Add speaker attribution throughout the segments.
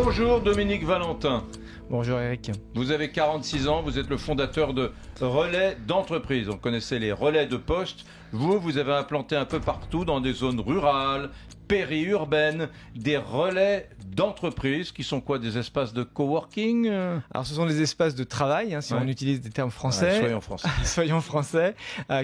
Speaker 1: Bonjour Dominique Valentin.
Speaker 2: Bonjour Eric.
Speaker 1: Vous avez 46 ans, vous êtes le fondateur de Relais d'entreprise. On connaissait les relais de poste. Vous avez implanté un peu partout dans des zones rurales, périurbaines, des relais d'entreprise qui sont quoi, des espaces de coworking?
Speaker 2: Alors ce sont des espaces de travail, si on utilise des termes français.
Speaker 1: Soyons français.
Speaker 2: Soyons français,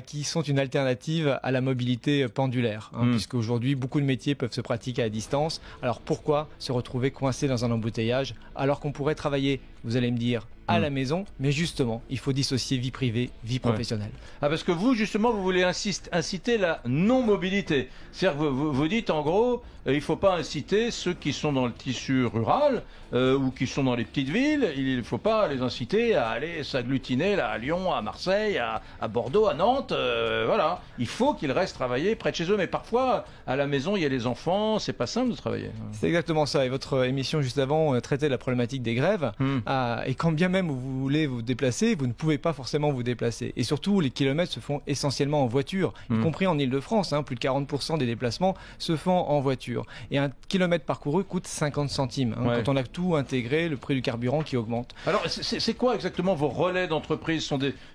Speaker 2: qui sont une alternative à la mobilité pendulaire, puisque aujourd'hui beaucoup de métiers peuvent se pratiquer à distance. Alors pourquoi se retrouver coincé dans un embouteillage alors qu'on pourrait travailler, vous allez me dire, à la maison, mais justement, il faut dissocier vie privée, vie professionnelle.
Speaker 1: Ah, parce que vous, justement, vous voulez inciter la non-mobilité. C'est-à-dire que vous dites, en gros, il ne faut pas inciter ceux qui sont dans le tissu rural ou qui sont dans les petites villes, il ne faut pas les inciter à aller s'agglutiner là, à Lyon, à Marseille, à Bordeaux, à Nantes, voilà. Il faut qu'ils restent travailler près de chez eux, mais parfois, à la maison, il y a les enfants, c'est pas simple de travailler.
Speaker 2: C'est exactement ça, et votre émission juste avant traitait la problématique des grèves, et quand bien même vous voulez vous déplacer, vous ne pouvez pas forcément vous déplacer. Et surtout, les kilomètres se font essentiellement en voiture, y compris en Ile-de-France. Plus de 40% des déplacements se font en voiture. Et un kilomètre parcouru coûte 50 centimes. Quand on a tout intégré, le prix du carburant qui augmente. Alors,
Speaker 1: c'est quoi exactement vos relais d'entreprise?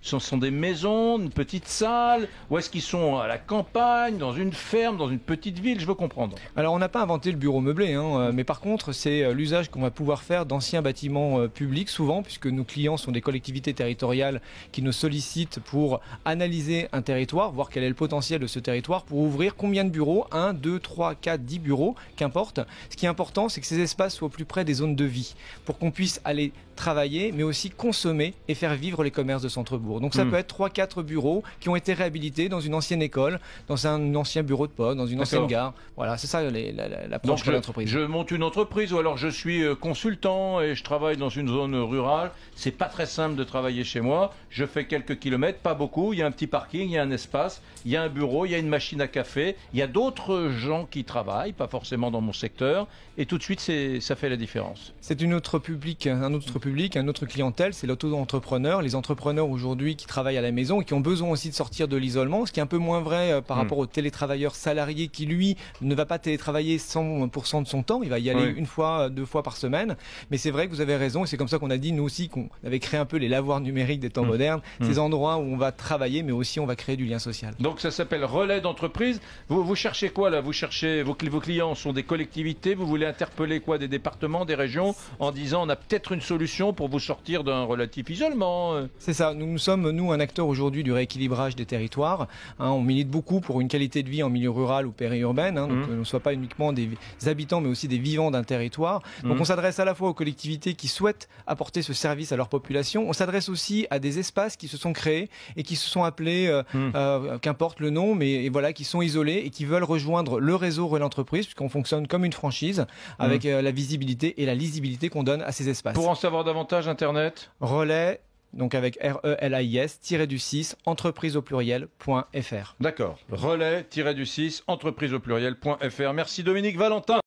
Speaker 1: Sont des maisons, une petite salle? Ou est-ce qu'ils sont à la campagne, dans une ferme, dans une petite ville? Je veux comprendre.
Speaker 2: Alors, on n'a pas inventé le bureau meublé, mais par contre, c'est l'usage qu'on va pouvoir faire d'anciens bâtiments publics, souvent, puisque nos clients sont des collectivités territoriales qui nous sollicitent pour analyser un territoire, voir quel est le potentiel de ce territoire, pour ouvrir combien de bureaux, 1, 2, 3, 4, 10 bureaux, qu'importe. Ce qui est important, c'est que ces espaces soient au plus près des zones de vie, pour qu'on puisse aller travailler, mais aussi consommer et faire vivre les commerces de centre-bourg. Donc ça peut être 3-4 bureaux qui ont été réhabilités dans une ancienne école, dans un ancien bureau de poste, dans une ancienne gare. Voilà, c'est ça l'approche de l'entreprise.
Speaker 1: Je monte une entreprise ou alors je suis consultant et je travaille dans une zone rurale. C'est pas très simple de travailler chez moi. Je fais quelques kilomètres, pas beaucoup. Il y a un petit parking, il y a un espace, il y a un bureau, il y a une machine à café. Il y a d'autres gens qui travaillent, pas forcément dans mon secteur. Et tout de suite, ça fait la différence.
Speaker 2: C'est un autre public, une autre clientèle, c'est l'auto-entrepreneur, les entrepreneurs aujourd'hui qui travaillent à la maison et qui ont besoin aussi de sortir de l'isolement, ce qui est un peu moins vrai par rapport au télétravailleur salarié qui, lui, ne va pas télétravailler 100% de son temps, il va y aller une fois, 2 fois par semaine. Mais c'est vrai que vous avez raison et c'est comme ça qu'on a dit, nous aussi, qu'on avait créé un peu les lavoirs numériques des temps modernes, ces endroits où on va travailler, mais aussi on va créer du lien social.
Speaker 1: Donc ça s'appelle Relais d'entreprise. Vous cherchez quoi là? Vous cherchez, vos clients sont des collectivités, vous voulez interpeller quoi, des départements, des régions, en disant on a peut-être une solution pour vous sortir d'un relatif isolement?
Speaker 2: C'est ça, nous sommes un acteur aujourd'hui du rééquilibrage des territoires. On milite beaucoup pour une qualité de vie en milieu rural ou périurbaine, donc que nous ne soient pas uniquement des habitants mais aussi des vivants d'un territoire. Donc on s'adresse à la fois aux collectivités qui souhaitent apporter ce service à leur population, on s'adresse aussi à des espaces qui se sont créés et qui se sont appelés, qu'importe le nom, mais voilà, qui sont isolés et qui veulent rejoindre le réseau Relais Entreprise, puisqu'on fonctionne comme une franchise avec la visibilité et la lisibilité qu'on donne à ces espaces.
Speaker 1: Pour en savoir davantage, Internet?
Speaker 2: Relais, donc avec RELAIS-6 entreprise au pluriel.fr.
Speaker 1: D'accord. Relais-du-6 entreprise au pluriel.fr. Merci Dominique Valentin.